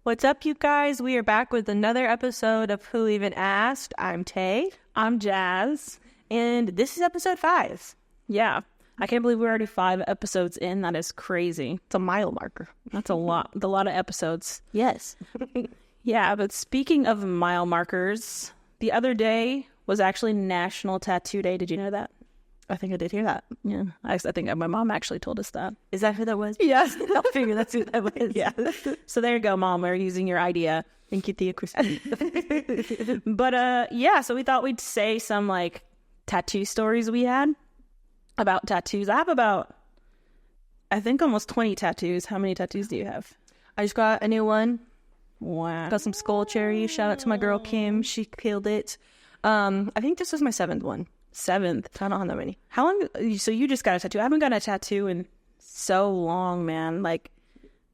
What's up, you guys? We are back with another episode of Who Even Asked. I'm Tay. I'm Jazz. And this is episode 5. Yeah. I can't believe we're already 5 episodes in. That is crazy. It's a mile marker. That's a lot. A lot of episodes. Yes. Yeah, but speaking of mile markers, the other day was actually National Tattoo Day. Did you know that? I think I did hear that. Yeah. I think my mom actually told us that. Is that who that was? Yes. I figure that's who that was. Yeah. So there you go, Mom. We're using your idea. Thank you, Christine. But yeah, so we thought we'd say some like tattoo stories we had about tattoos. I have about, I think, almost 20 tattoos. How many tattoos do you have? I just got a new one. Wow. Got some skull cherries. Shout out to my girl Kim. She killed it. I think this was my 7th one. 7th. I don't have that many. How long? So you just got a tattoo? I haven't gotten a tattoo in so long, man. Like,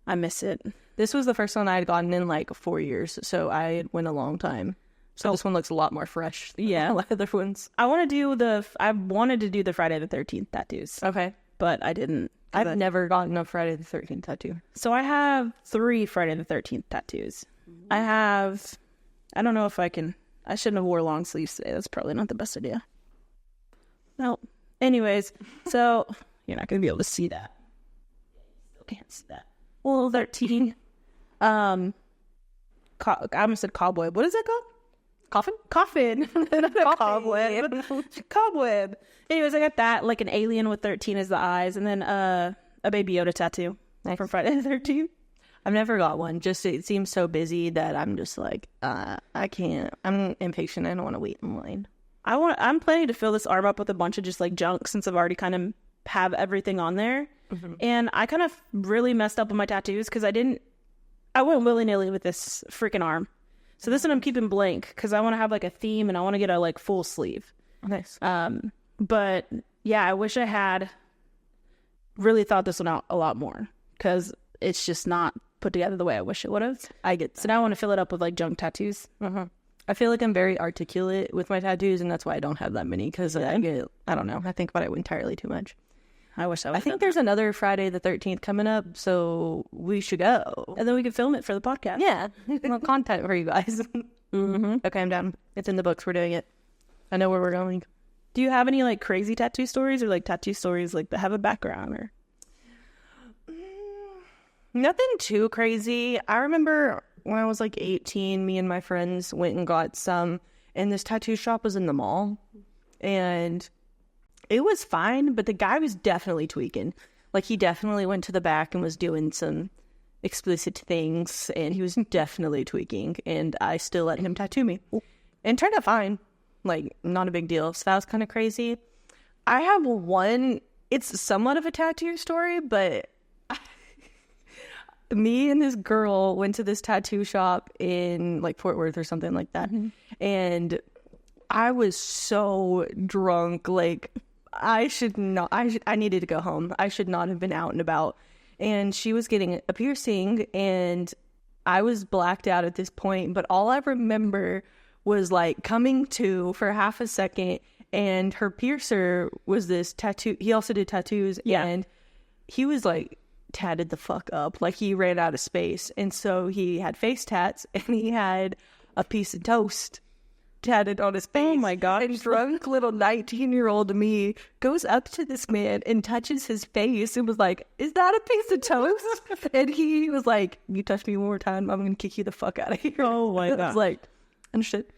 I miss it. This was the first one I had gotten in like 4 years, so I went a long time. So this one looks a lot more fresh. Yeah, a lot of other ones. I wanted to do the Friday the 13th tattoos. Okay, but I didn't. I've never gotten a Friday the 13th tattoo. So I have 3 Friday the 13th tattoos. I don't know if I shouldn't have wore long sleeves today. That's probably not the best idea. No. Anyways, so you're not going to be able to see that. Still can't see that. Well, 13. I almost said cobweb. What is that called? Coffin. Cobweb. Cobweb. Anyways, I got that, like an alien with 13 as the eyes, and then a Baby Yoda tattoo from Friday the 13th. I've never got one. Just it seems so busy that I'm just like, I can't. I'm impatient. I don't want to wait in line. I'm planning to fill this arm up with a bunch of just like junk since I've already kind of have everything on there. Mm-hmm. And I kind of really messed up with my tattoos because I went willy-nilly with this freaking arm. So this one I'm keeping blank because I want to have like a theme and I want to get a like full sleeve. Nice. But yeah, I wish I had really thought this one out a lot more because it's just not put together the way I wish it would have. I get that. So now I want to fill it up with like junk tattoos. Uh-huh. I feel like I'm very articulate with my tattoos, and that's why I don't have that many, because I don't know, I think about it entirely too much. I think there's another Friday the 13th coming up, so we should go. And then we can film it for the podcast. Yeah, content for you guys. Mm-hmm. Okay, I'm down. It's in the books. We're doing it. I know where we're going. Do you have any like crazy tattoo stories or like tattoo stories like that have a background or? Nothing too crazy. I remember when I was like 18, me and my friends went and got some, and this tattoo shop was in the mall, and it was fine, but the guy was definitely tweaking. Like, he definitely went to the back and was doing some explicit things, and he was definitely tweaking, and I still let him tattoo me. And turned out fine. Like, not a big deal. So that was kind of crazy. I have one, it's somewhat of a tattoo story, but me and this girl went to this tattoo shop in like Fort Worth or something like that. Mm-hmm. And I was so drunk. Like, I needed to go home. I should not have been out and about. And she was getting a piercing, and I was blacked out at this point. But all I remember was like coming to for half a second, and her piercer was this tattoo. He also did tattoos. Yeah. And he was like tatted the fuck up. Like, he ran out of space. And so he had face tats, and he had a piece of toast tatted on his face. Oh my god. And drunk little 19-year-old me goes up to this man and touches his face and was like, "Is that a piece of toast?" And he was like, "You touch me one more time, I'm gonna kick you the fuck out of here." Oh my god. I was like, and shit,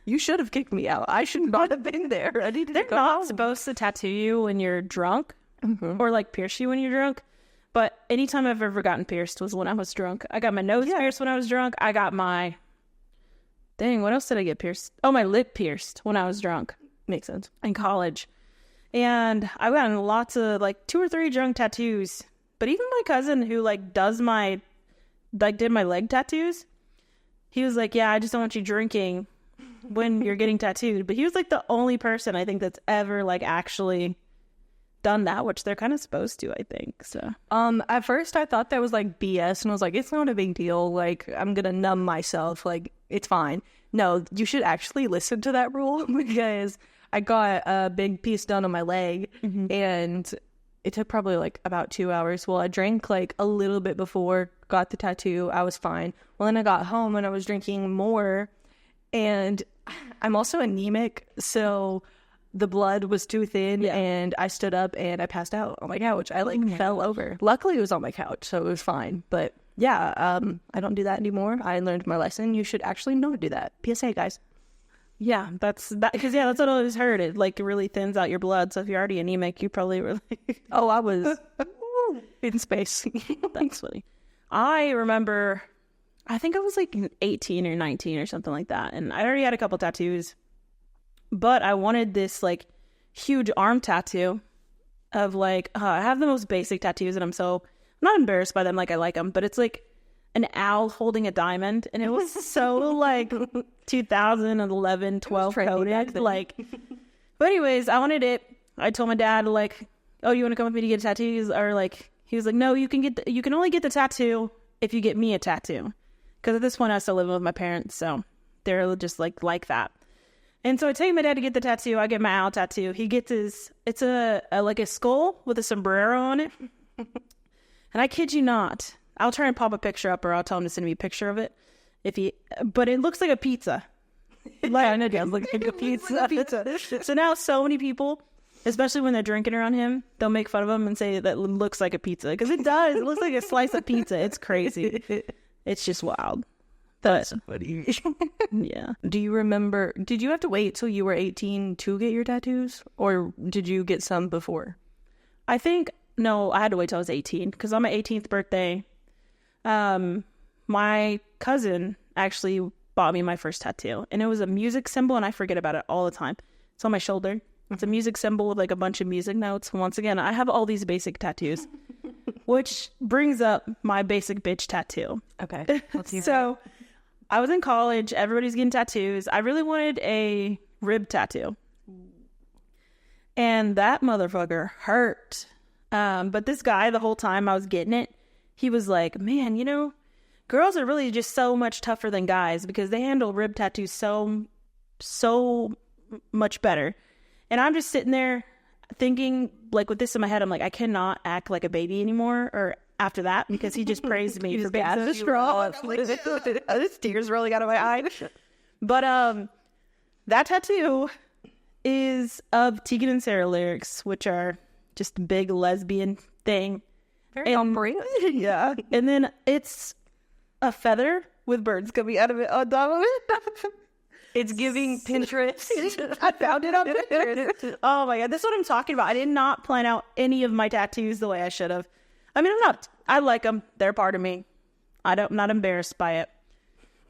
you should have kicked me out. I should not have been there. I needed They're to go not home. supposed to tattoo you when you're drunk. Mm-hmm. Or like pierce you when you're drunk. But anytime I've ever gotten pierced was when I was drunk. I got my nose pierced when I was drunk. I got my... Dang, what else did I get pierced? Oh, my lip pierced when I was drunk. Makes sense. In college. And I've gotten lots of, like, 2 or 3 drunk tattoos. But even my cousin who, like, did my leg tattoos, he was like, "Yeah, I just don't want you drinking when you're getting tattooed." But he was, like, the only person I think that's ever, like, actually done that, which they're kind of supposed to, I think. So at first I thought that was like BS, and I was like, it's not a big deal, like, I'm gonna numb myself, like, it's fine. No, you should actually listen to that rule, because I got a big piece done on my leg, mm-hmm. and it took probably like about 2 hours. Well, I drank like a little bit before, got the tattoo. I was fine. Well, then I got home and I was drinking more. And I'm also anemic, so the blood was too thin, and I stood up and I passed out on my couch. I like fell over. Luckily, it was on my couch, so it was fine. But yeah, I don't do that anymore. I learned my lesson. You should actually not do that. PSA, guys. Yeah, that's what I always heard. It like really thins out your blood. So if you're already anemic, you probably were like, oh, I was in space. That's funny. I remember, I think I was like 18 or 19 or something like that. And I already had a couple tattoos, but I wanted this like huge arm tattoo of like, I have the most basic tattoos and I'm not embarrassed by them. Like I like them, but it's like an owl holding a diamond. And it was so like 2011, 12 coded. Like, but anyways, I wanted it. I told my dad like, oh, you want to come with me to get tattoos? Or like, he was like, no, you can only get the tattoo if you get me a tattoo. Because at this point I was still living with my parents. So they're just like that. And so I take my dad to get the tattoo. I get my owl tattoo. He gets it's a like a skull with a sombrero on it. And I kid you not, I'll try and pop a picture up, or I'll tell him to send me a picture of it. But it looks like a pizza. Like, it does look like a pizza. So now so many people, especially when they're drinking around him, they'll make fun of him and say that it looks like a pizza. Because it does. It looks like a slice of pizza. It's crazy. It's just wild. That's funny. Yeah. Do you remember, did you have to wait till you were 18 to get your tattoos? Or did you get some before? I think, no, I had to wait till I was 18. Because on my 18th birthday, my cousin actually bought me my first tattoo. And it was a music symbol, and I forget about it all the time. It's on my shoulder. It's a music symbol with like a bunch of music notes. Once again, I have all these basic tattoos. Which brings up my basic bitch tattoo. Okay. So I was in college. Everybody's getting tattoos. I really wanted a rib tattoo. And that motherfucker hurt. But this guy, the whole time I was getting it, he was like, man, you know, girls are really just so much tougher than guys because they handle rib tattoos so much better. And I'm just sitting there thinking, like, with this in my head, I'm like, I cannot act like a baby anymore, or after that, because he just praised me for being so strong. This tears rolling out of my eye. But that tattoo is of Tegan and Sarah lyrics, which are just a big lesbian thing. Very on brand. Yeah. And then it's a feather with birds coming out of it on top of it. It's giving Pinterest. I found it on Pinterest. Oh my God. That's what I'm talking about. I did not plan out any of my tattoos the way I should have. I mean, I like them. They're part of me. I'm not embarrassed by it.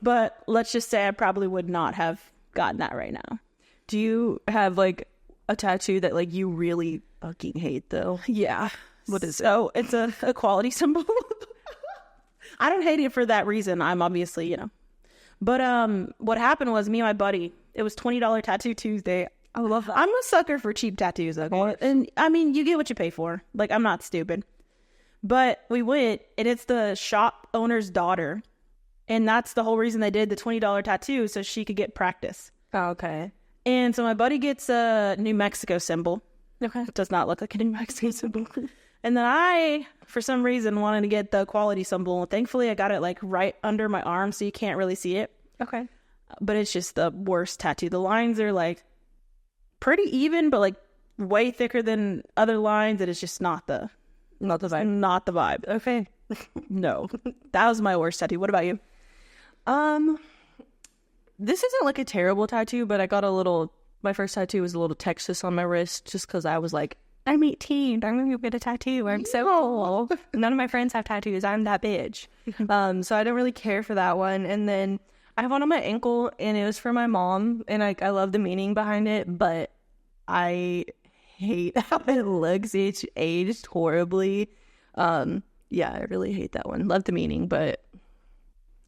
But let's just say I probably would not have gotten that right now. Do you have like a tattoo that like you really fucking hate though? Yeah. What is it? So it's a equality symbol. I don't hate it for that reason. I'm obviously, you know. But what happened was me and my buddy, it was $20 Tattoo Tuesday. I love that. I'm a sucker for cheap tattoos, okay? And I mean, you get what you pay for. Like, I'm not stupid. But we went, and it's the shop owner's daughter. And that's the whole reason they did the $20 tattoo, so she could get practice. Oh, okay. And so my buddy gets a New Mexico symbol. Okay. It does not look like a New Mexico symbol. And then I, for some reason, wanted to get the equality symbol. Thankfully, I got it like right under my arm, so you can't really see it. Okay. But it's just the worst tattoo. The lines are like pretty even, but like way thicker than other lines. It is just not the vibe. Not the vibe. Okay. No. That was my worst tattoo. What about you? This isn't like a terrible tattoo, but I got my first tattoo was a little Texas on my wrist just because I was like, I'm 18. I'm going to get a tattoo. I'm so cool. None of my friends have tattoos. I'm that bitch. So I didn't really care for that one. And then I have one on my ankle, and it was for my mom. And I love the meaning behind it, but I hate how it looks. It's aged horribly. Yeah, I really hate that one. Love the meaning, but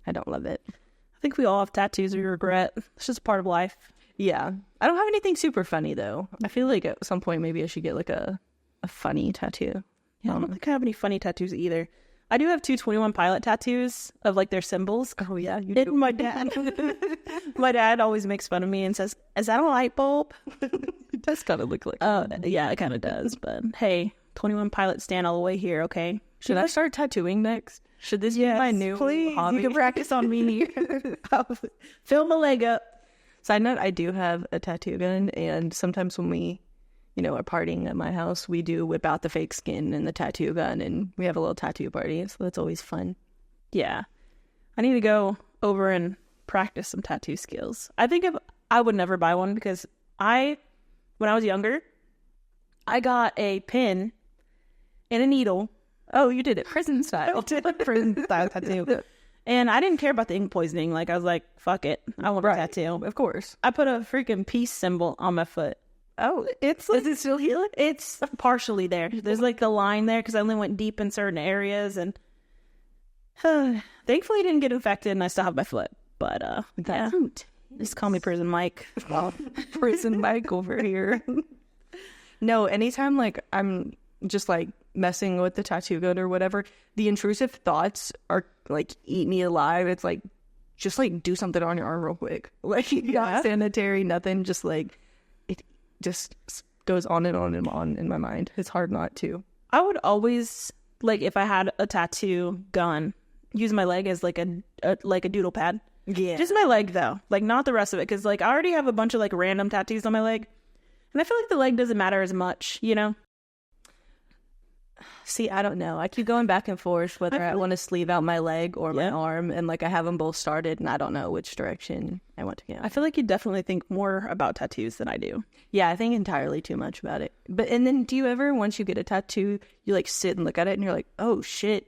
I don't love it. I think we all have tattoos we regret. It's just part of life. Yeah. I don't have anything super funny, though. I feel like at some point maybe I should get like a funny tattoo. Yeah, I don't think I have any funny tattoos either. I do have 2 21 Pilot tattoos of like their symbols. Oh, yeah. You do. My dad always makes fun of me and says, is that a light bulb? It does kind of look like yeah, it kind of does. But hey, 21 Pilot stand all the way here, okay? Should I start tattooing next? Should this be my new hobby? You can practice on me. Fill my leg up. Side note, I do have a tattoo gun, and sometimes when we, are partying at my house, we do whip out the fake skin and the tattoo gun, and we have a little tattoo party, so that's always fun. Yeah. I need to go over and practice some tattoo skills. I think I would never buy one because when I was younger, I got a pin and a needle. Oh, you did it prison style. Prison style tattoo. And I didn't care about the ink poisoning. Like, I was like, fuck it. I want a tattoo. Of course. I put a freaking peace symbol on my foot. Oh, is it still healing? It's partially there. There's like the line there because I only went deep in certain areas, and thankfully it didn't get infected, and I still have my foot. But just call me Prison Mike. Prison Mike over here. No, anytime like I'm just like messing with the tattoo gun or whatever, the intrusive thoughts are like eat me alive. It's like just like do something on your arm real quick. Like not sanitary, nothing. Just like it just goes on and on and on in my mind. It's hard not to. I would always like if I had a tattoo gun, use my leg as like a doodle pad. Yeah, just my leg though, like not the rest of it, because like I already have a bunch of like random tattoos on my leg, and I feel like the leg doesn't matter as much, See, I don't know. I keep going back and forth whether I want to sleeve out my leg or my arm, and like I have them both started, and I don't know which direction I want to go. I feel like you definitely think more about tattoos than I do. Yeah, I think entirely too much about it. And then do you ever, once you get a tattoo, you like sit and look at it and you're like, oh shit,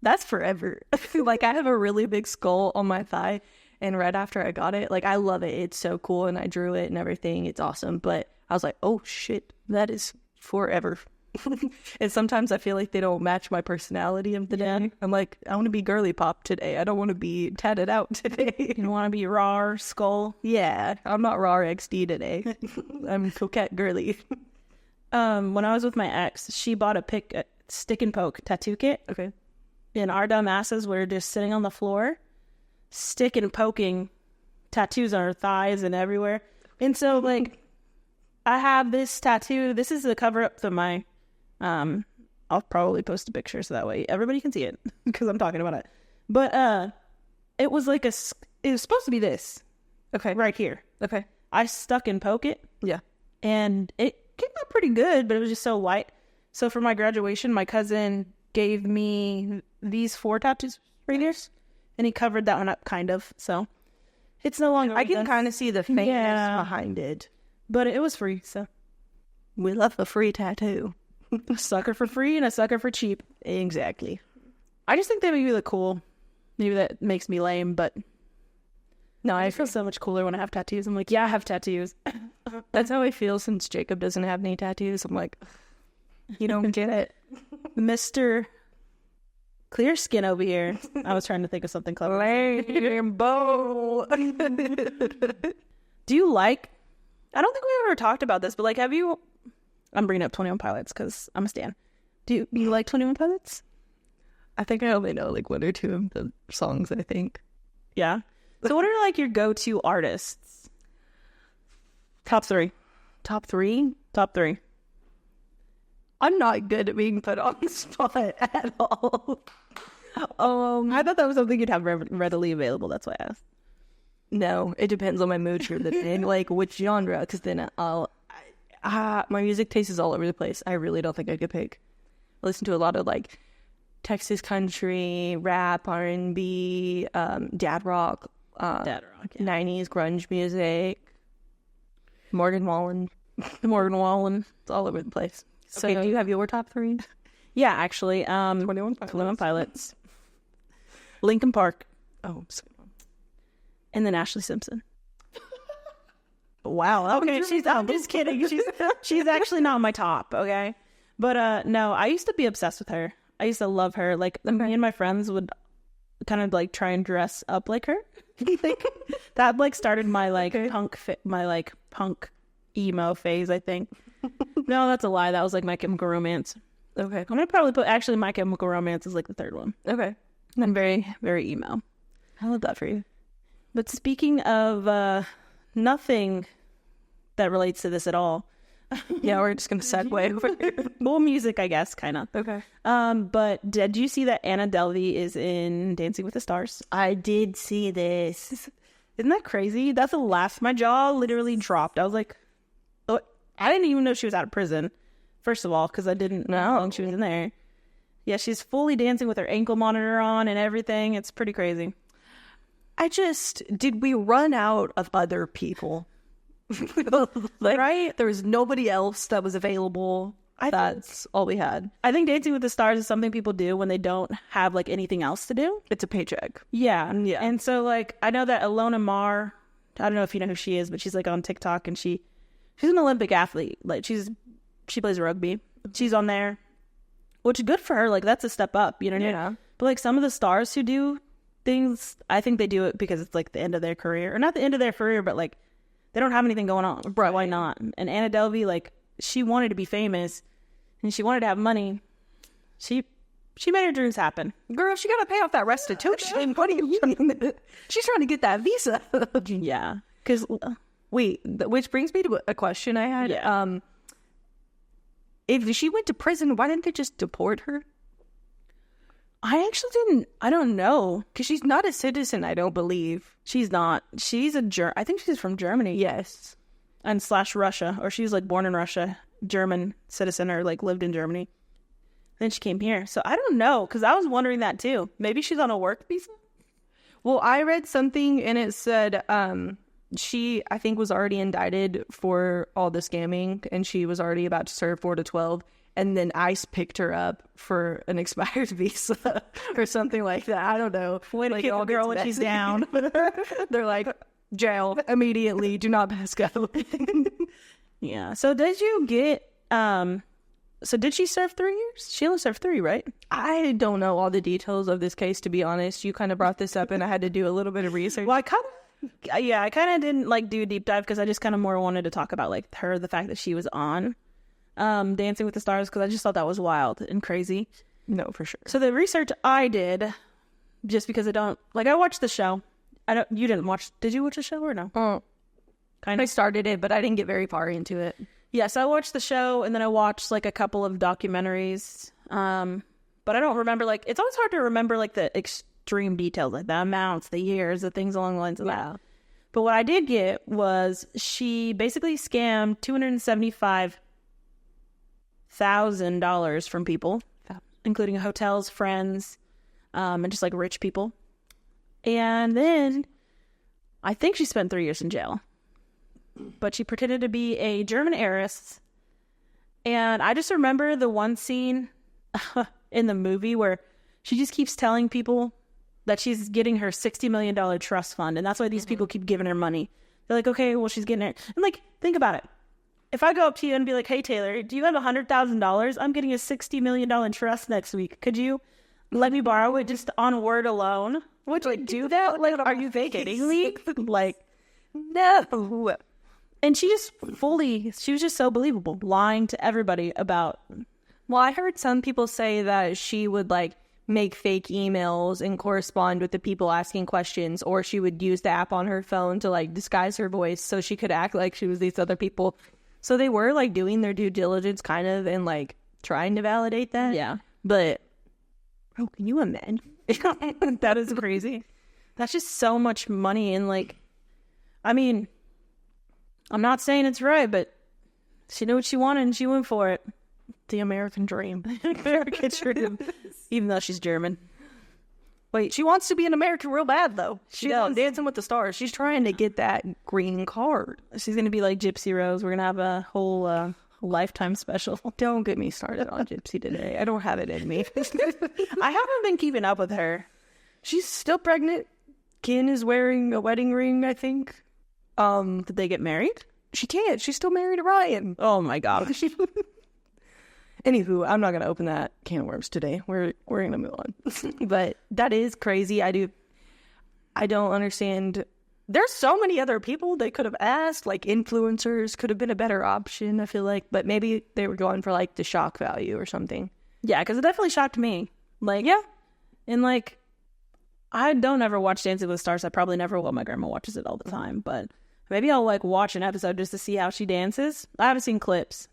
that's forever. Like I have a really big skull on my thigh, and right after I got it, like I love it. It's so cool, and I drew it and everything. It's awesome. But I was like, oh shit, that is forever. And sometimes I feel like they don't match my personality of the day. I'm like, I want to be girly pop today. I don't want to be tatted out today. You don't want to be raw skull? Yeah, I'm not raw XD today. I'm coquette girly. When I was with my ex, she bought a stick and poke tattoo kit. Okay. And our dumb asses were just sitting on the floor, stick and poking tattoos on her thighs and everywhere. And so like I have this tattoo. This is the cover up to my I'll probably post a picture so that way everybody can see it because I'm talking about it. But it was like it was supposed to be this. Okay. Right here. Okay. I stuck and poke it. Yeah. And it came out pretty good, but it was just so white. So for my graduation, my cousin gave me these 4 tattoos right here, and he covered that one up kind of. So it's no longer. I can kind of see the face behind it, but it was free. So we love a free tattoo. A sucker for free and a sucker for cheap. Exactly. I just think they maybe look cool. Maybe that makes me lame, but no, I feel so much cooler when I have tattoos. I'm like, yeah, I have tattoos. That's how I feel since Jacob doesn't have any tattoos. I'm like, you don't get it. Mr. Clear Skin over here. I was trying to think of something clever. Lambo. Do you like, I don't think we ever talked about this, but like, have you, I'm bringing up 21 Pilots because I'm a stan. Do you like 21 Pilots? I think I only know like 1 or 2 of the songs, I think. Yeah. So what are like your go-to artists? Top 3. Top 3? Top 3. I'm not good at being put on the spot at all. I thought that was something you'd have readily available. That's why I asked. No, it depends on my mood for the day, like which genre, because then my music taste is all over the place. I really don't think I could pick. I listen to a lot of like Texas country, rap, R&B, dad rock, 90s grunge music, Morgan Wallen. It's all over the place. So okay, do you have your top 3? Yeah, actually, 21 Pilots, Linkin Park, and then Ashley Simpson. Wow. Okay, I'm just kidding. She's actually not my top, okay? But no, I used to be obsessed with her. I used to love her. Like me and my friends would kind of like try and dress up like her. That like started my like punk emo phase, I think. No, that's a lie. That was like My Chemical Romance. Okay. I'm gonna probably put actually My Chemical Romance is like the 3rd one. Okay. I'm very, very emo. I love that for you. But speaking of nothing that relates to this at all, Yeah, we're just gonna segue over here. Well, music, I guess, kind of. Okay. But did you see that Anna Delvey is in Dancing with the Stars? I did see this. Isn't that crazy? That's the last. My jaw literally dropped. I was like, oh, I didn't even know she was out of prison. First of all, because I didn't know how long she was in there. Yeah, she's fully dancing with her ankle monitor on and everything. It's pretty crazy. Did we run out of other people? Like, right? There was nobody else that was available. That's all we had. I think Dancing with the Stars is something people do when they don't have like anything else to do. It's a paycheck. Yeah. Yeah. And so like I know that Ilona Maher, I don't know if you know who she is, but she's like on TikTok and she's an Olympic athlete. Like she plays rugby. She's on there. Which is good for her. Like that's a step up, you know what I mean? Yeah. But like some of the stars who do things, I think they do it because it's like the end of their career. Or not the end of their career, but like they don't have anything going on. Right. Why not? And Anna Delvey, like she wanted to be famous and she wanted to have money. She made her dreams happen. Girl, she gotta pay off that restitution. What are you doing? She's trying to get that visa. Yeah. Because wait, which brings me to a question I had. Yeah. If she went to prison, why didn't they just deport her? I don't know. Because she's not a citizen, I don't believe. She's not. She's I think she's from Germany. Yes. And / Russia. Or she's like born in Russia, German citizen, or like lived in Germany. Then she came here. So I don't know. Because I was wondering that too. Maybe she's on a work visa? Well, I read something and it said she, I think, was already indicted for all the scamming. And she was already about to serve 4 to 12. And then ICE picked her up for an expired visa or something like that. I don't know. Way to like, kick a girl when she's down. They're like, jail immediately. Do not pass go. Yeah. So did you get... So did she serve 3 years? She only served 3, right? I don't know all the details of this case, to be honest. You kind of brought this up and I had to do a little bit of research. Well, I kind of didn't like do a deep dive because I just kind of more wanted to talk about like the fact that she was on Dancing with the Stars, because I just thought that was wild and crazy. No, for sure. So the research I did, just because I watched the show. You didn't watch, did you watch the show or no? I started it, but I didn't get very far into it. Yeah, so I watched the show and then I watched like a couple of documentaries. But I don't remember, like, it's always hard to remember like the extreme details, like the amounts, the years, the things along the lines of that. But what I did get was she basically scammed $275,000 from people, including hotels, friends, and just like rich people. And then I think she spent 3 years in jail. But she pretended to be a German heiress. And I just remember the one scene in the movie where she just keeps telling people that she's getting her $60 million trust fund. And that's why these people keep giving her money. They're like, okay, well, she's getting it. And like, think about it. If I go up to you and be like, hey, Taylor, do you have $100,000? I'm getting a $60 million trust next week. Could you let me borrow it just on word alone? Would you do that? Like, are you vacating me? Like, no. and she was just so believable, lying to everybody about. Well, I heard some people say that she would like make fake emails and correspond with the people asking questions, or she would use the app on her phone to like disguise her voice so she could act like she was these other people. So they were like doing their due diligence kind of and like trying to validate that. Yeah. But can you imagine? That is crazy. That's just so much money. And like, I mean, I'm not saying it's right, but she knew what she wanted and she went for it. The American dream. American dream. Even though she's German. Wait, she wants to be an American real bad, though. She's does. on Dancing with the Stars. She's trying to get that green card. She's going to be like Gypsy Rose. We're going to have a whole Lifetime special. Don't get me started on Gypsy today. I don't have it in me. I haven't been keeping up with her. She's still pregnant. Ken is wearing a wedding ring, I think. Did they get married? She can't. She's still married to Ryan. Oh my gosh. Anywho, I'm not going to open that can of worms today. We're going to move on. But that is crazy. I don't understand. There's so many other people they could have asked. Like influencers could have been a better option, I feel like. But maybe they were going for like the shock value or something. Yeah, because it definitely shocked me. Like, yeah. And like, I don't ever watch Dancing with the Stars. I probably never will. My grandma watches it all the time. But Maybe I'll like watch an episode just to see how she dances. I haven't seen clips,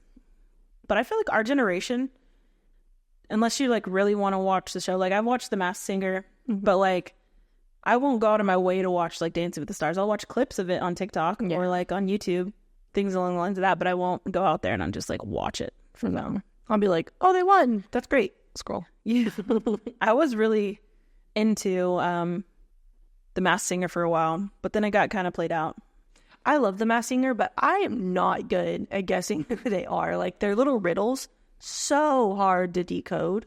but I feel like our generation, unless you like really want to watch the show, like I've watched The Masked Singer, but like I won't go out of my way to watch like Dancing with the Stars. I'll watch clips of it on TikTok or like on YouTube, things along the lines of that, but I won't go out there and I'll just like watch it from them. I'll be like, oh, they won. That's great. Scroll. Yeah. I was really into The Masked Singer for a while, but then it got kind of played out. I love The Masked Singer, but I am not good at guessing who they are. Like, their little riddles, so hard to decode.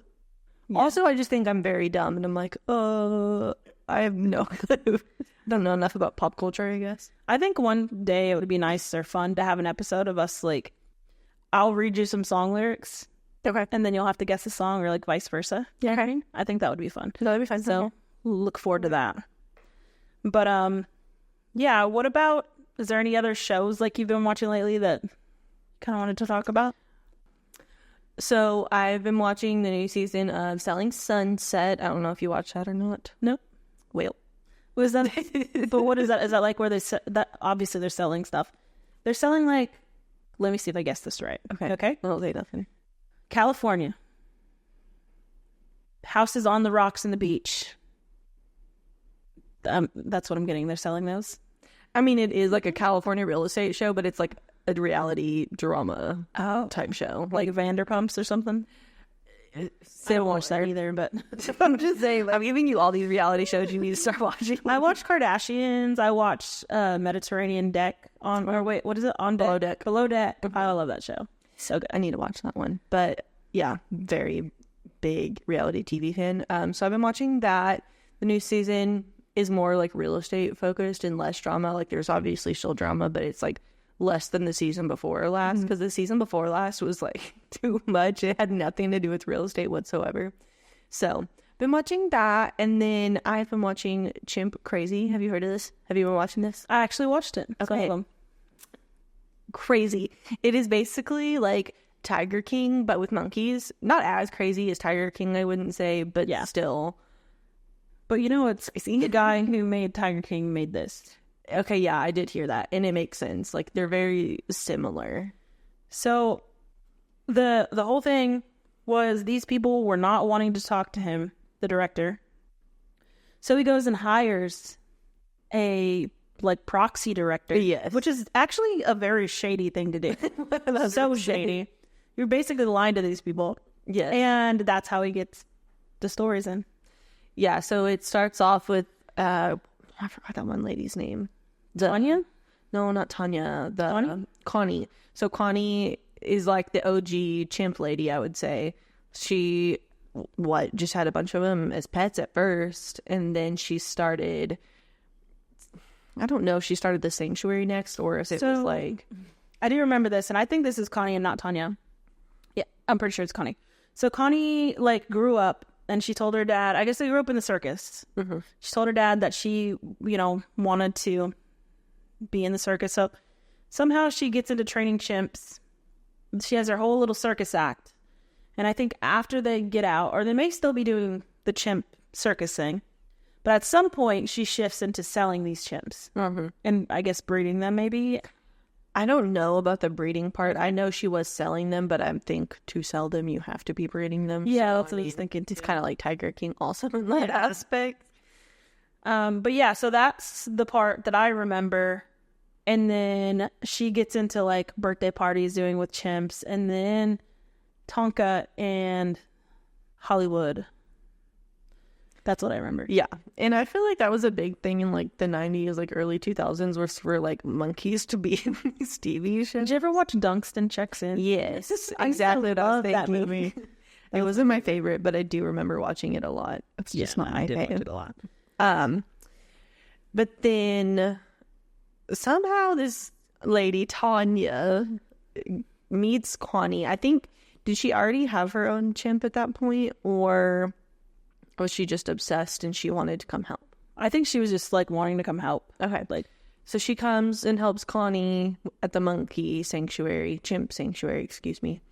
Yeah. Also, I just think I'm very dumb, and I'm like, I have no clue. I don't know enough about pop culture, I guess. I think one day it would be nice or fun to have an episode of us, like, I'll read you some song lyrics. Okay. And then you'll have to guess the song, or like vice versa. Yeah. Okay. I think that would be fun. That would be fun. So look forward to that. But yeah, what about, is there any other shows like you've been watching lately that you kind of wanted to talk about? So I've been watching the new season of Selling Sunset. I don't know if you watched that or not. No. Well, was that? But what is that? Is that like where they that? Obviously, they're selling stuff. They're selling like. Let me see if I guess this right. Okay. Okay. I'll say nothing. California. Houses on the rocks and the beach. That's what I'm getting. They're selling those. I mean, it is like a California real estate show, but it's like a reality drama type show. Like Vanderpumps or something? I haven't watched that either, but I'm just saying, I'm giving you all these reality shows you need to start watching. I watched Kardashians. I watched Mediterranean Deck on, or wait, what is it? On Deck? Below Deck. Below Deck. I love that show. So good. I need to watch that one. But yeah, very big reality TV fan. So I've been watching that. The new season is more like real estate focused and less drama. Like there's obviously still drama, but it's like less than the season before last, because the season before last was like too much. It had nothing to do with real estate whatsoever. So been watching that, and then I've been watching Chimp Crazy. Have you heard of this? Have you been watching this? I actually watched it. Okay. Crazy. It is basically like Tiger King but with monkeys. Not as crazy as Tiger King, I wouldn't say, but yeah, still. But you know, it's the guy who made Tiger King made this. Okay, yeah, I did hear that, and it makes sense. Like they're very similar. So the whole thing was these people were not wanting to talk to him, the director. So he goes and hires a like proxy director. Yes. Which is actually a very shady thing to do. So shady. You're basically lying to these people. Yes. And that's how he gets the stories in. Yeah, so it starts off with I forgot that one lady's name. Tanya? No, not Tanya. Connie. So Connie is like the OG chimp lady, I would say. She just had a bunch of them as pets at first, and then she started, I don't know if she started the sanctuary next or if it was like, I do remember this, and I think this is Connie and not Tanya. Yeah, I'm pretty sure it's Connie. So Connie like grew up, and she told her dad, I guess they grew up in the circus. Mm-hmm. She told her dad that she, wanted to be in the circus. So somehow she gets into training chimps. She has her whole little circus act. And I think after they get out, or they may still be doing the chimp circus thing, but at some point she shifts into selling these chimps. Mm-hmm. And I guess breeding them maybe. I don't know about the breeding part. I know she was selling them, but I think to sell them, you have to be breeding them. Yeah, that's what I was thinking too. It's kind of like Tiger King also in that aspect. But yeah, so that's the part that I remember. And then she gets into like birthday parties doing with chimps. And then Tonka and Hollywood. That's what I remember. Yeah. And I feel like that was a big thing in like the 90s, like early 2000s, was for like monkeys to be in these TV shows. Did you ever watch Dunstan Checks In? Yes. Exactly what I was thinking. That movie. It wasn't my favorite, but I do remember watching it a lot. It's just not my favorite. I did watch it a lot. But then somehow this lady, Tanya, meets Connie. I think, did she already have her own chimp at that point, or was she just obsessed and she wanted to come help? I think she was just like wanting to come help. Okay. So she comes and helps Connie at the chimp sanctuary, excuse me.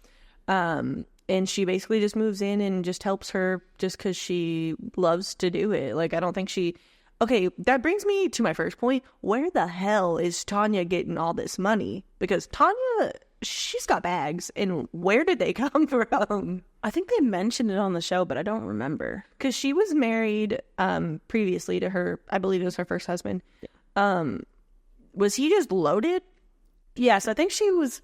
And she basically just moves in and just helps her just because she loves to do it. Like, I don't think Okay, that brings me to my first point. Where the hell is Tanya getting all this money? Because Tanya, she's got bags, and where did they come from? I think they mentioned it on the show, but I don't remember. Because she was married previously to her, I believe it was her first husband. Was he just loaded? Yes, I think she was,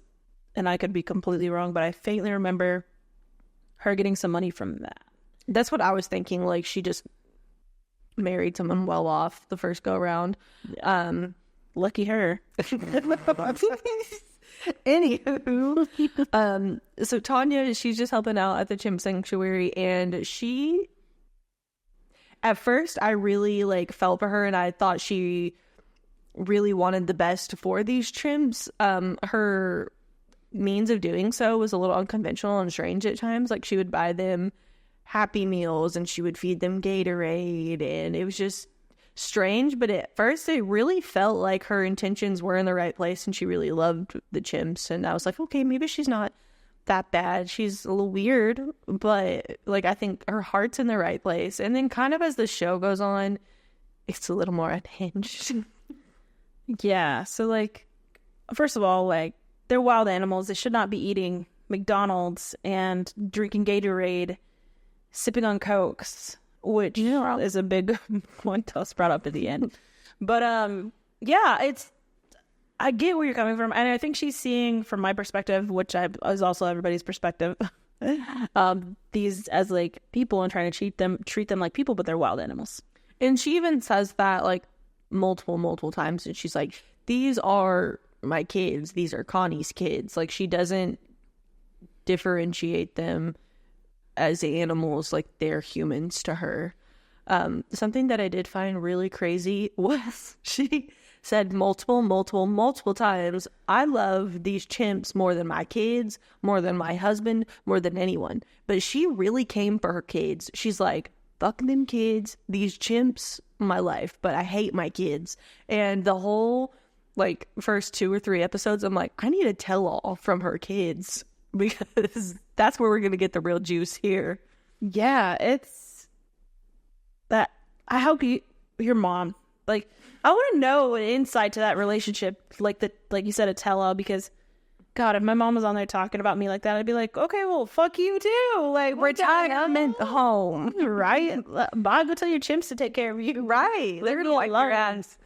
and I could be completely wrong, but I faintly remember her getting some money from that. That's what I was thinking. Like, she just married someone well off the first go around. Lucky her. Anywho, so Tanya, she's just helping out at the chimp sanctuary, and at first I really like felt for her, and I thought she really wanted the best for these chimps. Her means of doing so was a little unconventional and strange at times. Like, she would buy them Happy Meals and she would feed them Gatorade, and it was just strange. But at first it really felt like her intentions were in the right place, and she really loved the chimps. And I was like, okay, maybe she's not that bad. She's a little weird, but like, I think her heart's in the right place. And then kind of as the show goes on, it's a little more unhinged. Yeah, so like, first of all, like, they're wild animals. They should not be eating McDonald's and drinking Gatorade, sipping on Cokes, which is a big one to us brought up at the end. But yeah, I get where you're coming from, and I think she's seeing, from my perspective, which is also everybody's perspective, these as like people and trying to treat them like people, but they're wild animals. And she even says that like multiple times, and she's like, these are my kids, these are Connie's kids. Like, she doesn't differentiate them as animals, like they're humans to her. Something that I did find really crazy was she said multiple times, I love these chimps more than my kids, more than my husband, more than anyone. But she really came for her kids. She's like, fuck them kids, these chimps, my life, but I hate my kids. And the whole like first 2 or 3 episodes, I'm like, I need a tell-all from her kids, because that's where we're gonna get the real juice here. Yeah, it's that. I hope your mom, like, I want to know an insight to that relationship, like you said, a tell-all, because God, if my mom was on there talking about me like that, I'd be like, okay, well, fuck you too. Like, retirement home, right? Bye, go tell your chimps to take care of you. Right. They're gonna like your ass.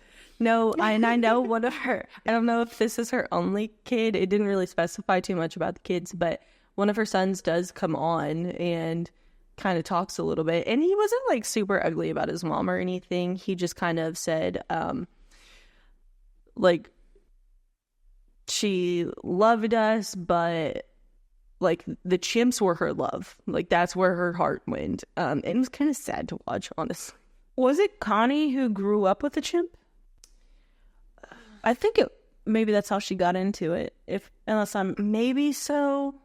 No, and I know one of her, I don't know if this is her only kid. It didn't really specify too much about the kids, but one of her sons does come on and kind of talks a little bit. And he wasn't like super ugly about his mom or anything. He just kind of said, like, she loved us, but like the chimps were her love. Like, that's where her heart went. And it was kind of sad to watch, honestly. Was it Connie who grew up with a chimp? I think maybe that's how she got into it. Maybe so.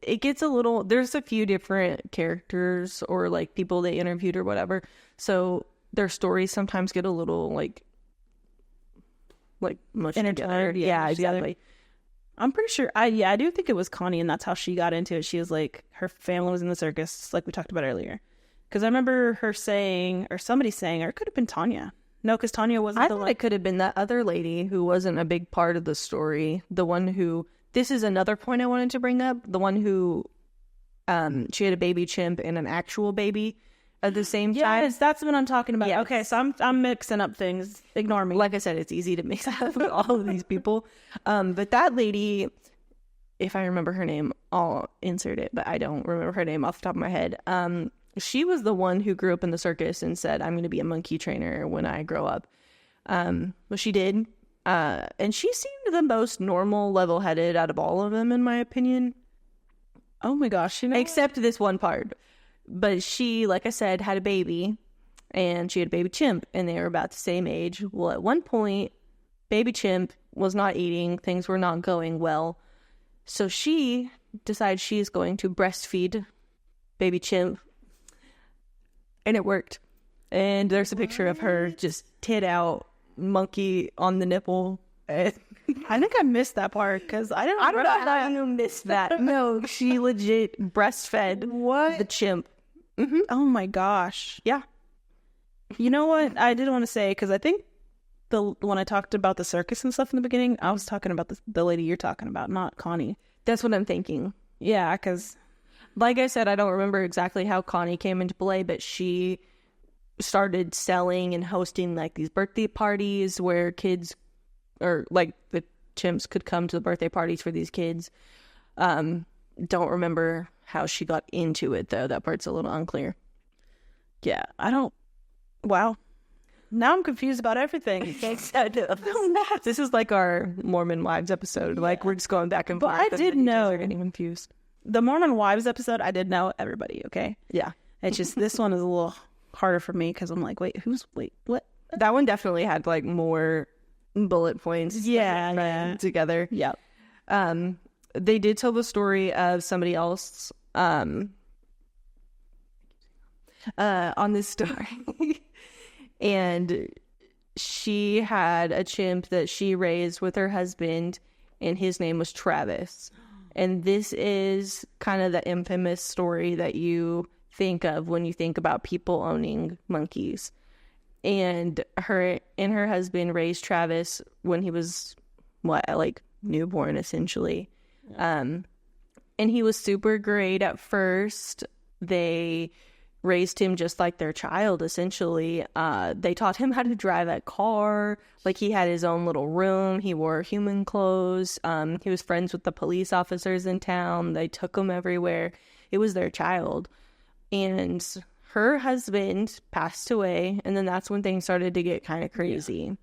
It gets a little, there's a few different characters or like people they interviewed or whatever. So their stories sometimes get a little like much together. Yeah, exactly. I'm pretty sure. I do think it was Connie, and that's how she got into it. She was like, her family was in the circus, like we talked about earlier. Because I remember her saying, or somebody saying, or it could have been Tanya. No, because Tanya wasn't I thought it could have been that other lady who wasn't a big part of the story. The one who, this is another point I wanted to bring up. The one who, she had a baby chimp and an actual baby at the same time. Yes, that's what I'm talking about. Yes. Okay, so I'm mixing up things. Ignore me. Like I said, it's easy to mix up all of these people. But that lady, if I remember her name, I'll insert it, but I don't remember her name off the top of my head. She was the one who grew up in the circus and said, I'm going to be a monkey trainer when I grow up. Well, she did. And she seemed the most normal, level-headed out of all of them, in my opinion. Oh my gosh. Except this one part. But she, like I said, had a baby, and she had a baby chimp, and they were about the same age. Well, at one point, baby chimp was not eating. Things were not going well. So she decides she is going to breastfeed baby chimp. And it worked. And there's a picture of her just tit out, monkey on the nipple. I think I missed that part because I don't know how you missed that. No, she legit breastfed the chimp. Mm-hmm. Oh my gosh. Yeah. You know what? I did want to say, because I think when I talked about the circus and stuff in the beginning, I was talking about the lady you're talking about, not Connie. That's what I'm thinking. Yeah, because like I said, I don't remember exactly how Connie came into play, but she started selling and hosting like these birthday parties where kids, or like the chimps, could come to the birthday parties for these kids. Don't remember how she got into it though. That part's a little unclear. yeah, I don't. Wow. Now I'm confused about everything. This is like our Mormon Wives episode. Like we're just going back and forth. But I did know. Are getting confused. The Mormon Wives episode, I did know everybody, okay? Yeah. It's just this one is a little harder for me because I'm like, wait, what? That one definitely had like more bullet points. Yeah. Together. Yeah. They did tell the story of somebody else on this story. And she had a chimp that she raised with her husband, and his name was Travis. And this is kind of the infamous story that you think of when you think about people owning monkeys. And her husband raised Travis when he was like newborn, essentially. Yeah. And he was super great at first. They raised him just like their child, essentially. They taught him how to drive a car. Like, he had his own little room. He wore human clothes. He was friends with the police officers in town. They took him everywhere. It was their child. And her husband passed away, and then that's when things started to get kind of crazy.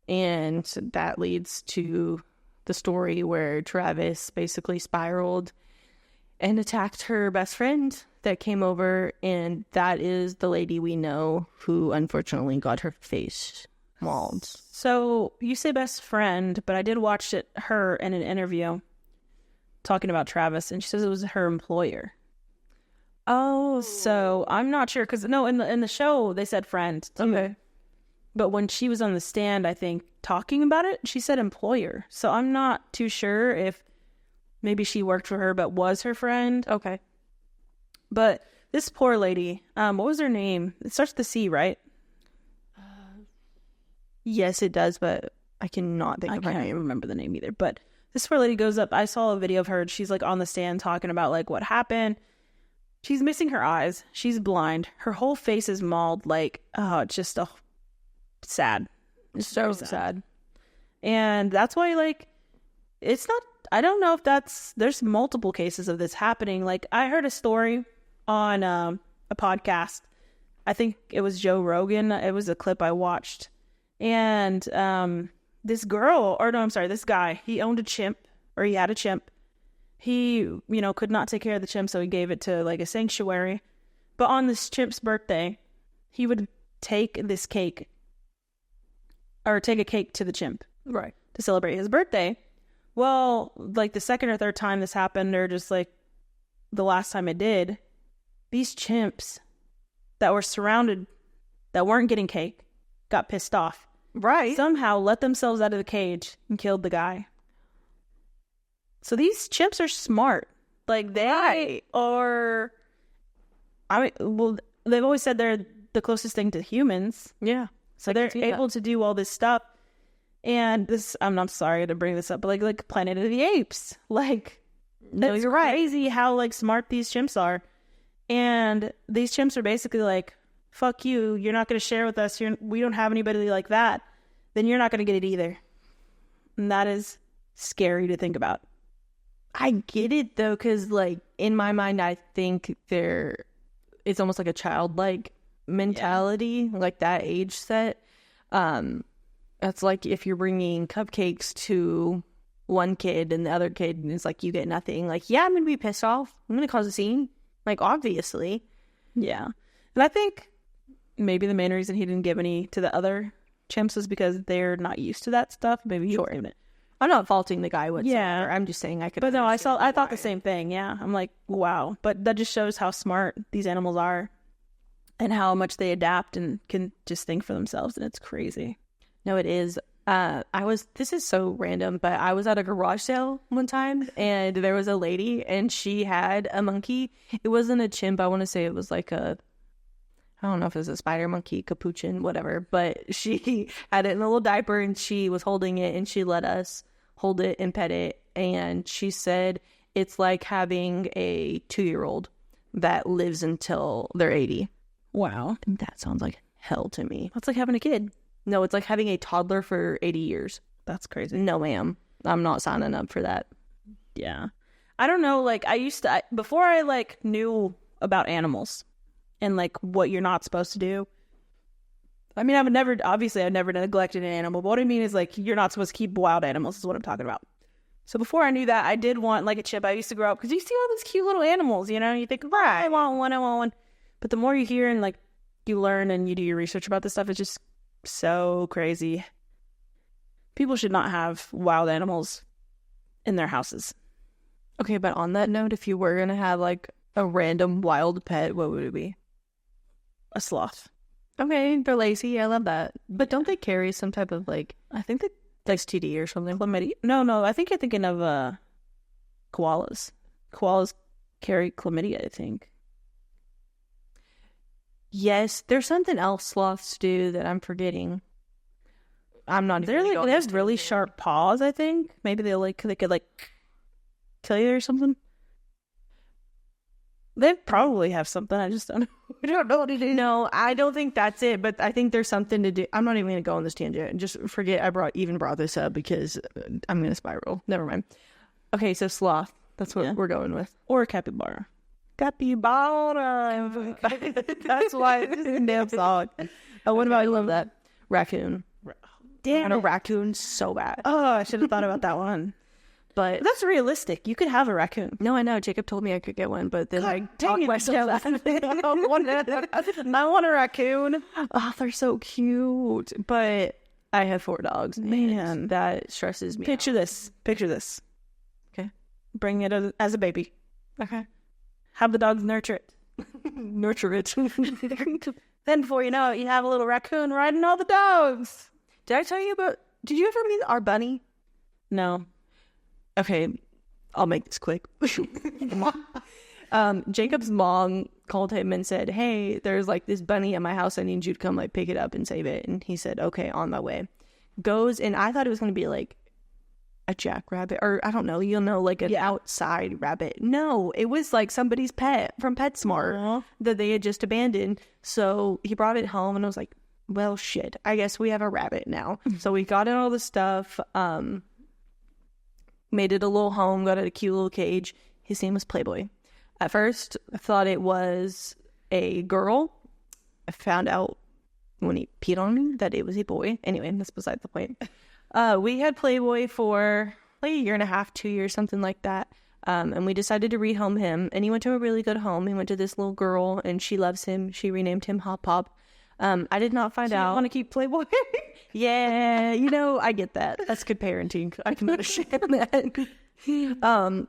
Yeah. And that leads to the story where Travis basically spiraled and attacked her best friend that came over, and that is the lady we know who unfortunately got her face mauled. So you say best friend, but I did watch her in an interview talking about Travis, and she says it was her employer. Oh, so I'm not sure, because no, in the show they said friend too. Okay. But when she was on the stand, I think talking about it, she said employer. So I'm not too sure if maybe she worked for her but was her friend. Okay. But this poor lady, what was her name? It starts with the C, right? Yes, it does, but I cannot think of her name. I can't remember the name either. But this poor lady goes up. I saw a video of her. She's like on the stand talking about like what happened. She's missing her eyes. She's blind. Her whole face is mauled. Like, oh, it's just sad. It's so sad. And that's why, like, it's not, I don't know if there's multiple cases of this happening. Like, I heard a story on a podcast. I think it was Joe Rogan. It was a clip I watched. And this guy, he owned a chimp, or he had a chimp. He, could not take care of the chimp, so he gave it to, like, a sanctuary. But on this chimp's birthday, he would take this cake, or take a cake to the chimp. Right. To celebrate his birthday. Well, like, the second or third time this happened, or just, like, the last time it did, these chimps that were surrounded, that weren't getting cake, got pissed off. Right. Somehow let themselves out of the cage and killed the guy. So these chimps are smart. Like, they are, they've always said they're the closest thing to humans. Yeah. So they're able to do all this stuff. And this, I'm not sorry to bring this up, but like Planet of the Apes. Like, no, that's you're right. Crazy how, like, smart these chimps are. And these chimps are basically like, fuck you, you're not going to share with us. We don't have anybody like that. Then you're not going to get it either. And that is scary to think about. I get it though, because like in my mind, I think it's almost like a childlike mentality, like that age set. That's like if you're bringing cupcakes to one kid and the other kid is like, you get nothing. Like, yeah, I'm gonna be pissed off. I'm gonna cause a scene. Like, obviously, yeah. And I think maybe the main reason he didn't give any to the other chimps is because they're not used to that stuff. Maybe he was doing it. I'm not faulting the guy whatsoever. Yeah. I'm just saying I could. But no, I thought the same thing. Yeah. I'm like, wow. But that just shows how smart these animals are and how much they adapt and can just think for themselves. And it's crazy. No, it is. This is so random, but I was at a garage sale one time and there was a lady and she had a monkey. It wasn't a chimp. I want to say it was like I don't know if it was a spider monkey, capuchin, whatever, but she had it in a little diaper and she was holding it and she let us hold it and pet it. And she said it's like having a 2-year-old that lives until they're 80. Wow. That sounds like hell to me. That's like having a kid. No, it's like having a toddler for 80 years. That's crazy. No, ma'am. I'm not signing up for that. Yeah. I don't know. Like, before I, like, knew about animals and, like, what you're not supposed to do. I mean, I've never neglected an animal. But what I mean is, like, you're not supposed to keep wild animals is what I'm talking about. So before I knew that, I did want, like, a chip. I used to grow up because you see all these cute little animals, you know? You think, right, I want one. But the more you hear and, like, you learn and you do your research about this stuff, it's just so crazy. People should not have wild animals in their houses. Okay, but on that note, if you were going to have, like, a random wild pet, what would it be? A sloth. Okay, they're lazy. I love that. But don't they carry some type of, like, I think that STD or something? chlamydia. No, I think you're thinking of koalas. Koalas carry chlamydia, I think. Yes, there's something else sloths do that I'm forgetting. I'm not. They have really sharp paws. I think maybe they could kill you or something. They probably have something. I just don't know. I don't know what it is. No, I don't think that's it. But I think there's something to do. I'm not even going to go on this tangent. Just forget I brought this up because I'm going to spiral. Never mind. Okay, so sloth. That's what we're going with. Or capybara. Capybara. That's why it's a damn song. Oh, what about, I love that. Raccoon. Damn, a raccoon so bad. Oh, I should have thought about that one. But that's realistic. You could have a raccoon. No, I know. Jacob told me I could get one, but then I talked myself out of it. I want a raccoon. Oh, they're so cute. But I have 4 dogs. Man, that stresses me Picture out. this. Okay. Bring it as a baby. Okay. Have the dogs nurture it. Nurture it. Then before you know it, you have a little raccoon riding all the dogs. Did you ever meet our bunny? No. Okay, I'll make this quick. Jacob's mom called him and said, hey, there's like this bunny at my house. I need you to come like pick it up and save it. And he said, okay, on my way. Goes, and I thought it was going to be like a jackrabbit, or I don't know, like an outside rabbit. No, it was like somebody's pet from PetSmart that they had just abandoned. So he brought it home and I was like, well, shit, I guess we have a rabbit now. So we got in all the stuff, made it a little home, got it a cute little cage. His name was Playboy. At first, I thought it was a girl. I found out when he peed on me that it was a boy. Anyway, that's beside the point. We had Playboy for like a year and a half, 2 years, something like that. And we decided to rehome him. And he went to a really good home. He went to this little girl, and she loves him. She renamed him Hop Hop. I did not find out. You want to keep Playboy? Yeah, I get that. That's good parenting. I can understand that.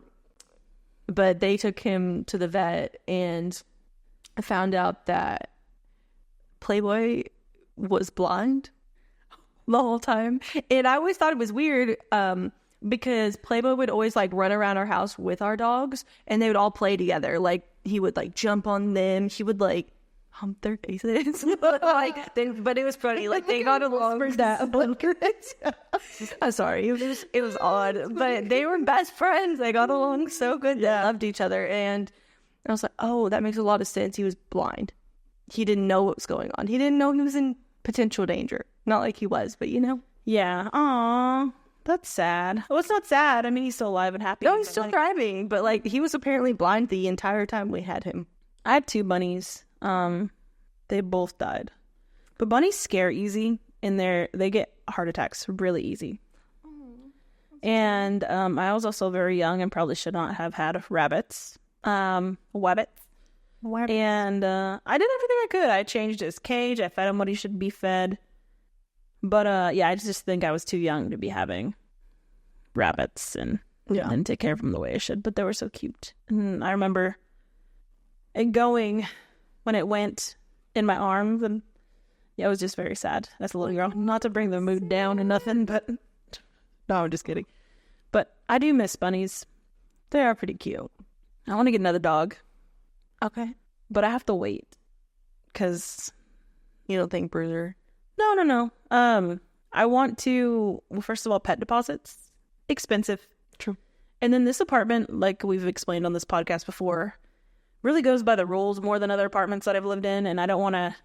But they took him to the vet, and I found out that Playboy was blind the whole time. And I always thought it was weird because Playboy would always like run around our house with our dogs, and they would all play together. Like he would like jump on them. He would like hump their faces. But it was funny. Like they got along. I'm sorry. It was odd, but they were best friends. They got along so good. They loved each other, and I was like, oh, that makes a lot of sense. He was blind. He didn't know what was going on. He didn't know he was in potential danger. Not like he was, but Yeah. Aw. That's sad. Well, it's not sad. I mean, he's still alive and happy. No, he's still thriving. But like, he was apparently blind the entire time we had him. I had 2 bunnies. They both died. But bunnies scare easy, and they get heart attacks really easy. And I was also very young and probably should not have had rabbits. Wabbits. And I did everything I could. I changed his cage. I fed him what he should be fed. But I just think I was too young to be having rabbits and take care of them the way I should. But they were so cute. And I remember it going when it went in my arms, and it was just very sad as a little girl. Not to bring the mood down or nothing, but no, I'm just kidding. But I do miss bunnies. They are pretty cute. I want to get another dog. Okay. But I have to wait. because You don't think Bruiser? no. I want to, well, first of all, pet deposits, expensive. True. And then this apartment, like we've explained on this podcast before, really goes by the rules more than other apartments that I've lived in. And I don't want to,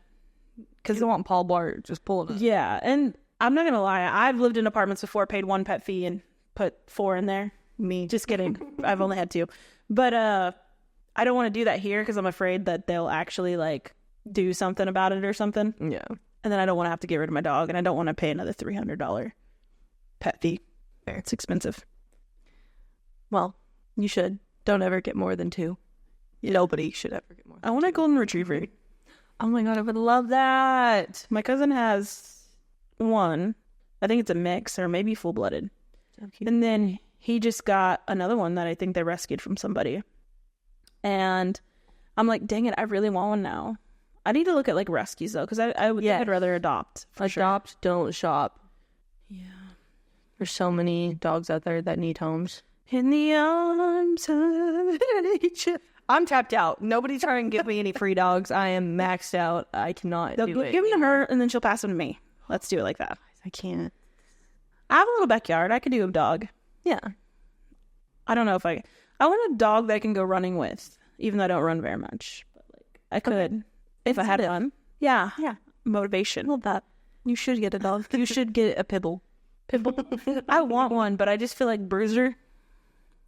Because you don't want Paul Blart just pulling it. yeah. And I'm not going to lie. I've lived in apartments before, paid 1 pet fee and put 4 in there. Me. Just kidding. I've only had 2. But I don't want to do that here because I'm afraid that they'll actually like do something about it or something. Yeah. And then I don't want to have to get rid of my dog, and I don't want to pay another $300 pet fee. Fair. It's expensive. Well, you should. Don't ever get more than 2. Nobody should ever get more than I want a golden retriever. Oh my god, I would love that. My cousin has 1. I think it's a mix or maybe full-blooded. So cute. And then he just got another one that I think they rescued from somebody. And I'm like, dang it, I really want one now. I need to look at like rescues though, because I would think I'd rather adopt. Adopt, don't shop. Yeah. There's so many dogs out there that need homes. In the arms of nature. I'm tapped out. Nobody's trying to give me any free dogs. I am maxed out. I cannot do it. Give them to her and then she'll pass them to me. Let's do it like that. I can't. I have a little backyard. I could do a dog. Yeah. I don't know if I want a dog that I can go running with, even though I don't run very much. But like I could if I had one. Yeah. Yeah. Motivation. Love that. You should get a dog. You should get a Pibble. I want one, but I just feel like Bruiser.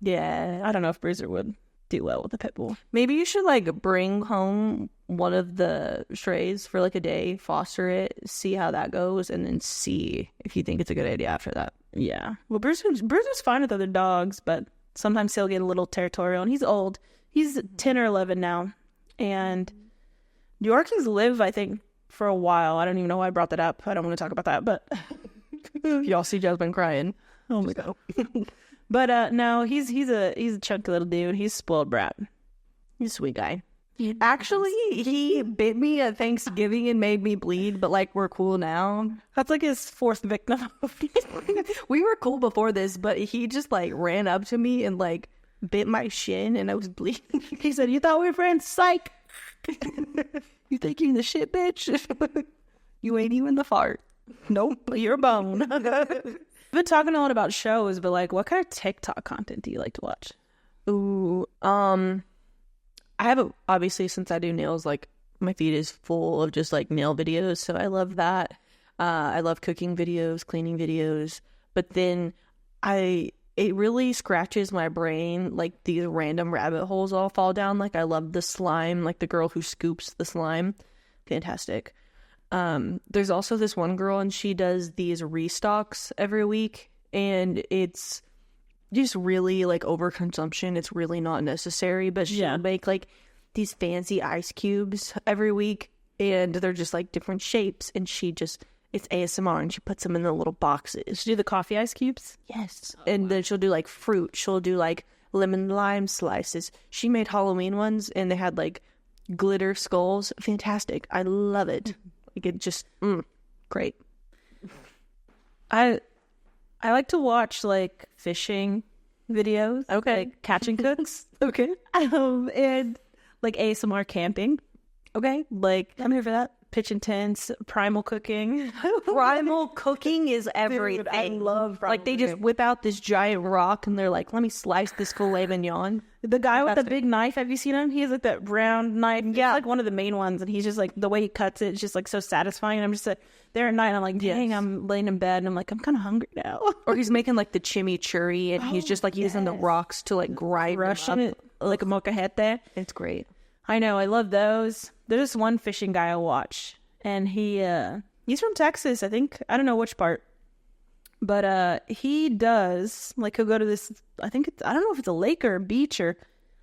Yeah, I don't know if Bruiser would do well with a pit bull. Maybe you should like bring home one of the strays for like a day, foster it, see how that goes, and then see if you think it's a good idea after that. Yeah. Well, Bruiser's fine with other dogs, but sometimes he'll get a little territorial, and he's old. He's 10 or 11 now, and Yorkies live, I think, for a while. I don't even know why I brought that up. I don't want to talk about that, but Y'all see Jasmine crying. oh my god. But no, he's a chunky little dude. He's a spoiled brat. He's a sweet guy. Actually, he bit me at Thanksgiving and made me bleed, but like we're cool now. That's like his 4th victim. We were cool before this, but he just like ran up to me and like bit my shin and I was bleeding. He said, "You thought we were friends? Psych! You think you're the shit, bitch? You ain't even the fart. Nope, you're a bone." I've been talking a lot about shows, but like, what kind of TikTok content do you like to watch? Ooh, I have obviously, since I do nails, like my feed is full of just like nail videos, so I love that. I love cooking videos, cleaning videos, but then it really scratches my brain, like these random rabbit holes I'll fall down. Like I love the slime, like the girl who scoops the slime. Fantastic. There's also this one girl and she does these restocks every week and it's just really like overconsumption. It's really not necessary, but she'll make like these fancy ice cubes every week and they're just like different shapes and it's ASMR and she puts them in the little boxes. She do the coffee ice cubes? Yes. And then she'll do like fruit. She'll do like lemon lime slices. She made Halloween ones and they had like glitter skulls. Fantastic. I love it. Like it just great. I like to watch like fishing videos. Okay. Like catching cooks. Okay. And like ASMR camping. Okay. Like I'm here for that. pitching tents, primal cooking. Primal cooking is everything. Dude, I love primal like they just cooking. whip out this giant rock and they're like, let me slice this filet mignon. The guy with the Fantastic. big knife, have you seen him? He has like that round knife. Yeah. It's like one of the main ones. And he's just like, the way he cuts it, it's just like so satisfying. And I'm just like, there at night, I'm like, dang, I'm laying in bed and I'm like, I'm kind of hungry now. Or he's making like the chimichurri and he's just like using the rocks to like grind Rushing them it like a molcajete. It's great. I know, I love those. There's this one fishing guy I watch. And he's from Texas, I think. I don't know which part. But he does, like, he'll go to this, I don't know if it's a lake or a beach or,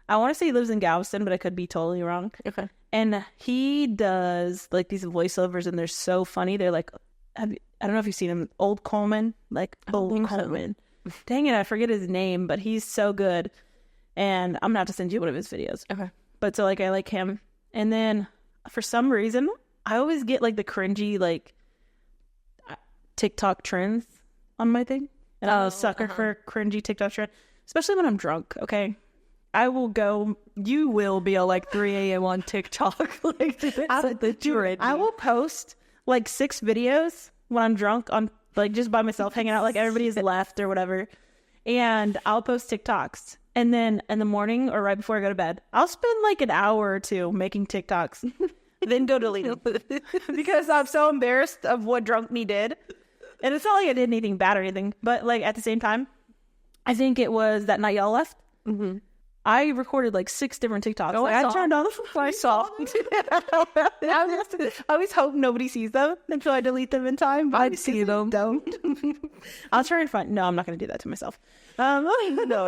I want to say he lives in Galveston, but I could be totally wrong. Okay. And he does, like, these voiceovers, and they're so funny. They're like, I don't know if you've seen him, Old Coleman. Like, Old Coleman. Dang it, I forget his name, but he's so good. And I'm going to have to send you one of his videos. Okay. But so, like, I like him. And then, for some reason, I always get, like, the cringy, like, TikTok trends on my thing. And I'm a sucker for cringy TikTok trend. Especially when I'm drunk, okay? I will go. You will be at like 3 a.m. on TikTok. Like, I will post like 6 videos when I'm drunk on like just by myself hanging out, like everybody's left or whatever. And I'll post TikToks. And then in the morning or right before I go to bed, I'll spend like an hour or two making TikToks, then go delete them because I'm so embarrassed of what drunk me did. And it's not like I did anything bad or anything, but like at the same time, I think it was that night y'all left. Mm-hmm. I recorded like 6 different TikToks. Oh, like, I turned on the I saw. I always hope nobody sees them until I delete them in time. I'd see them. Don't. I'll try and find. No, I'm not going to do that to myself. No,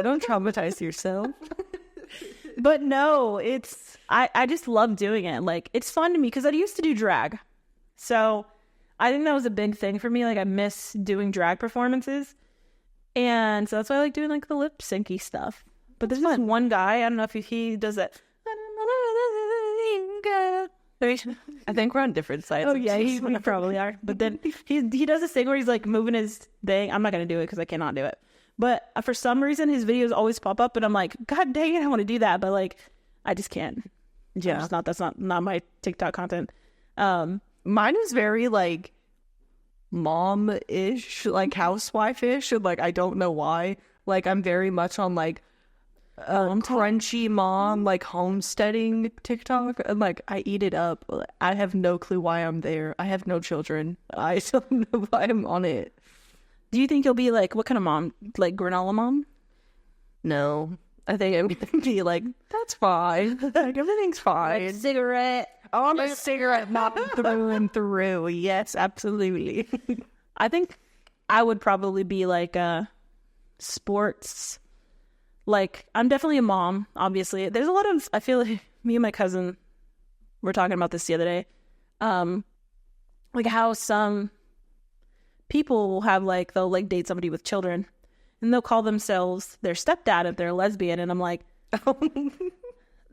don't traumatize yourself. But no, it's I just love doing it. Like it's fun to me because I used to do drag, so I think that was a big thing for me. Like I miss doing drag performances, and so that's why I like doing like the lip syncy stuff. But there's this one guy, I don't know if he does that. I think we're on different sides. Oh yeah, we probably are. But then he does this thing where he's like moving his thing. I'm not gonna do it because I cannot do it. But for some reason, his videos always pop up, and I'm like, God dang it, I want to do that, but like, I just can't. Yeah, that's not my TikTok content. Mine is very like mom-ish, like housewife-ish, and like I don't know why. Like I'm very much on like crunchy mom, like homesteading TikTok, and like I eat it up. I have no clue why I'm there. I have no children. I don't know why I'm on it. Do you think you'll be like, what kind of mom? Like granola mom? No. I think I'm gonna be like, that's fine. Like, everything's fine. Like cigarette. Oh, I'm a cigarette mom through and through. Yes, absolutely. I think I would probably be like a sports. Like, I'm definitely a mom, obviously. There's a lot of, I feel like me and my cousin were talking about this the other day. Like how some people will have like, they'll like date somebody with children and they'll call themselves their stepdad if they're a lesbian. And I'm like,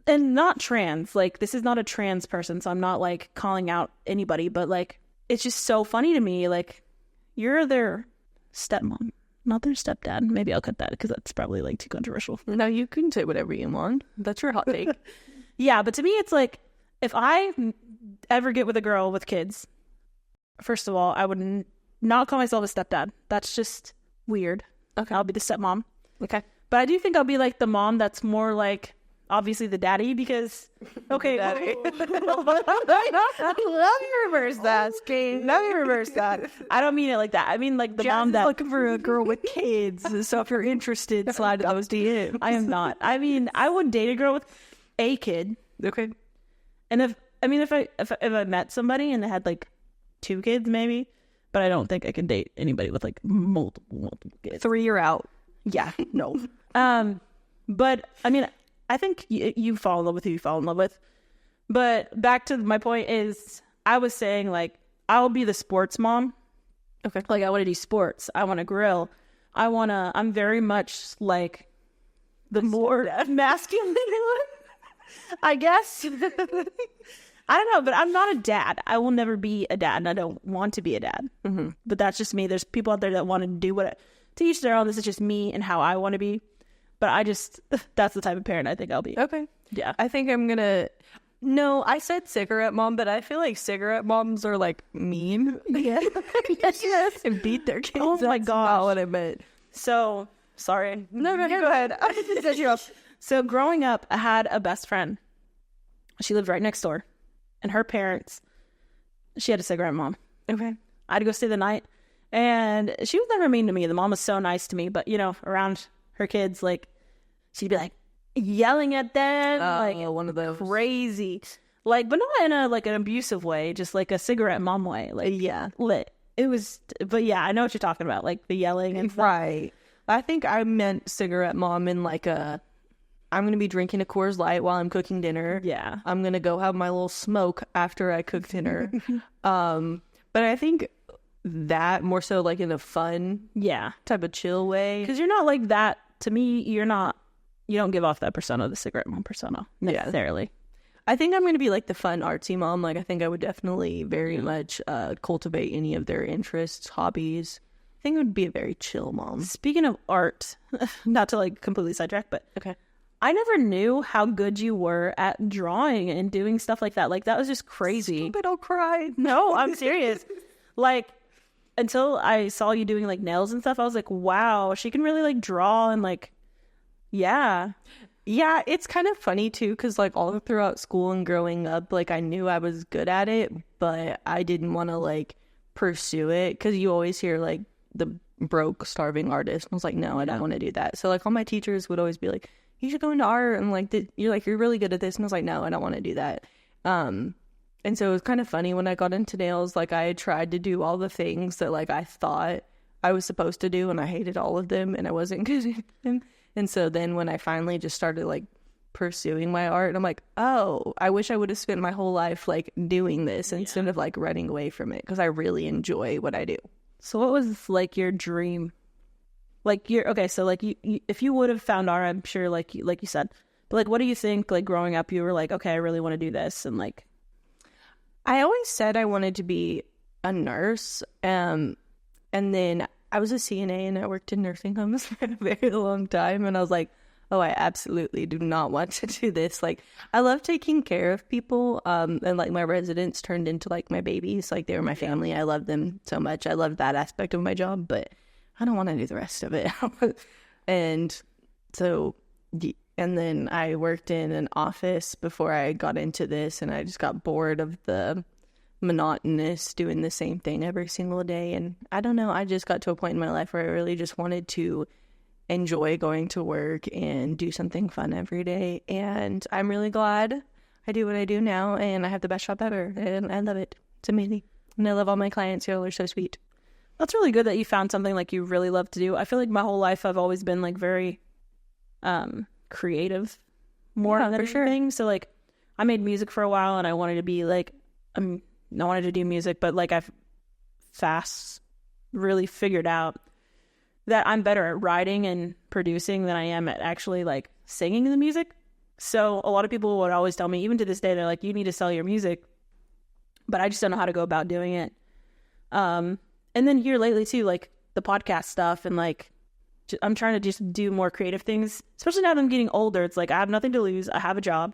and not trans, like this is not a trans person. So I'm not like calling out anybody, but like, it's just so funny to me. Like you're their stepmom, not their stepdad. Maybe I'll cut that because that's probably like too controversial. No, you can say whatever you want. That's your hot take. Yeah. But to me, it's like, if I ever get with a girl with kids, first of all, I would not call myself a stepdad. That's just weird. Okay. I'll be the stepmom. Okay. But I do think I'll be like the mom that's more like obviously the daddy because okay. Daddy. Let me reverse that. Okay. Let me reverse that. I don't mean it like that. I mean like the mom that's looking for a girl with kids. So if you're interested, slide those DMs. I am not. I mean, I would date a girl with a kid. Okay. And if I met somebody and they had like 2 kids maybe. But I don't think I can date anybody with like multiple kids. 3 you're out. Yeah, no. But I mean, I think you fall in love with who you fall in love with. But back to my point is, I was saying like I'll be the sports mom. Okay. Like I want to do sports. I want to grill. I'm very much like the more masculine one, I guess. I don't know, but I'm not a dad. I will never be a dad, and I don't want to be a dad. Mm-hmm. But that's just me. There's people out there that want to do to each their own. This is just me and how I want to be. But that's the type of parent I think I'll be. Okay. Yeah. I think I'm gonna. No, I said cigarette mom, but I feel like cigarette moms are like mean. Yeah. Yes. And beat their kids. Oh my gosh. Not what I meant. So sorry. No, go ahead. I just set you up. So growing up, I had a best friend. She lived right next door. And her parents, she had a cigarette mom. Okay. I had to go stay the night. And she was never mean to me. The mom was so nice to me. But, around her kids, like, she'd be, like, yelling at them. Like, one of those. Crazy. Like, but not in an abusive way. Just, like, a cigarette mom way. Like, yeah. Lit. It was, but, yeah, I know what you're talking about. Like, the yelling and stuff. Right. I think I meant cigarette mom in, like, I'm going to be drinking a Coors Light while I'm cooking dinner. Yeah. I'm going to go have my little smoke after I cook dinner. But I think that more so like in a fun type of chill way. Because you're not like that. To me, you don't give off that persona, the cigarette mom persona, necessarily. Yeah. I think I'm going to be like the fun artsy mom. Like I think I would definitely very much cultivate any of their interests, hobbies. I think it would be a very chill mom. Speaking of art, not to like completely sidetrack, but okay. I never knew how good you were at drawing and doing stuff like that. Like, that was just crazy. Stupid, I'll cry. No, I'm serious. Like, until I saw you doing, like, nails and stuff, I was like, wow, she can really, like, draw and, like, yeah. Yeah, it's kind of funny, too, because, like, all throughout school and growing up, like, I knew I was good at it, but I didn't want to, like, pursue it, because you always hear, like, the broke, starving artist. I was like, no, I don't want to do that. So, like, all my teachers would always be like, you should go into art, and, like, you're really good at this, and I was like, no, I don't want to do that. And so it was kind of funny when I got into nails, like, I had tried to do all the things that, like, I thought I was supposed to do, and I hated all of them, and I wasn't good at them. And so then when I finally just started, like, pursuing my art, I'm like, oh, I wish I would have spent my whole life, like, doing this instead of, like, running away from it, because I really enjoy what I do. So what was, like, your dream? Like, okay, so, like, you if you would have found art, I'm sure, like you said, but, like, what do you think, like, growing up, you were like, okay, I really want to do this, and, like... I always said I wanted to be a nurse, and then I was a CNA, and I worked in nursing homes for a very long time, and I was like, oh, I absolutely do not want to do this. Like, I love taking care of people, and, like, my residents turned into, like, my babies. Like, they were my family. I love them so much. I love that aspect of my job, but I don't want to do the rest of it. And so... And then I worked in an office before I got into this, and I just got bored of the monotonous doing the same thing every single day. And I don't know, I just got to a point in my life where I really just wanted to enjoy going to work and do something fun every day. And I'm really glad I do what I do now, and I have the best job ever, and I love it. It's amazing. And I love all my clients. Y'all are so sweet. That's really good that you found something, like, you really love to do. I feel like my whole life I've always been, like, very... creative more than anything. So, like, I made music for a while, and I wanted to be like, I wanted to do music, but, like, I've fast really figured out that I'm better at writing and producing than I am at actually, like, singing the music. So a lot of people would always tell me, even to this day, they're like, you need to sell your music, but I just don't know how to go about doing it. And then here lately too, like, the podcast stuff, and, like, I'm trying to just do more creative things, especially now that I'm getting older. It's like, I have nothing to lose. I have a job,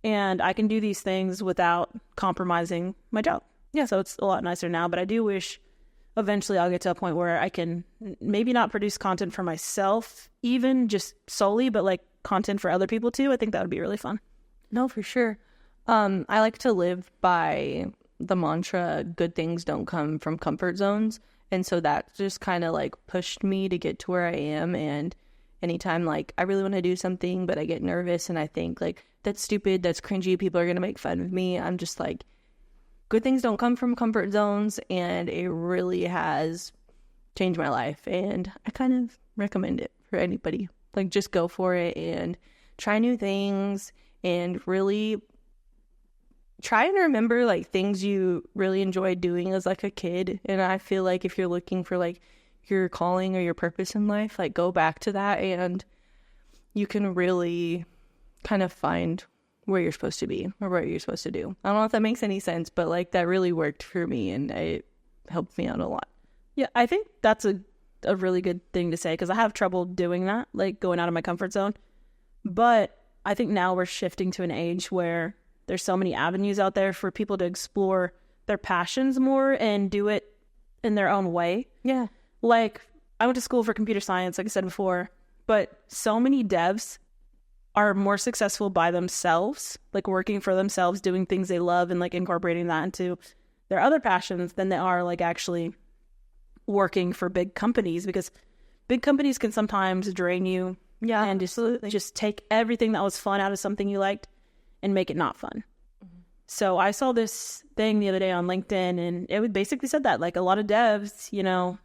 and I can do these things without compromising my job. Yeah, so it's a lot nicer now, but I do wish eventually I'll get to a point where I can maybe not produce content for myself, even just solely, but, like, content for other people too. I think that would be really fun. No, for sure. I like to live by the mantra, good things don't come from comfort zones. And so that just kind of, like, pushed me to get to where I am. And anytime, like, I really want to do something, but I get nervous and I think, like, that's stupid, that's cringy, people are going to make fun of me, I'm just like, good things don't come from comfort zones. And it really has changed my life. And I kind of recommend it for anybody. Like, just go for it and try new things and really try and remember, like, things you really enjoyed doing as, like, a kid. And I feel like if you're looking for, like, your calling or your purpose in life, like, go back to that, and you can really kind of find where you're supposed to be or what you're supposed to do. I don't know if that makes any sense, but, like, that really worked for me, and it helped me out a lot. Yeah, I think that's a really good thing to say, because I have trouble doing that, like, going out of my comfort zone. But I think now we're shifting to an age where there's so many avenues out there for people to explore their passions more and do it in their own way. Yeah. Like, I went to school for computer science, like I said before, but so many devs are more successful by themselves, like, working for themselves, doing things they love, and, like, incorporating that into their other passions than they are, like, actually working for big companies, because big companies can sometimes drain you. Yeah, and just take everything that was fun out of something you liked and make it not fun. Mm-hmm. So I saw this thing the other day on LinkedIn, and it basically said that, like, a lot of devs, you know,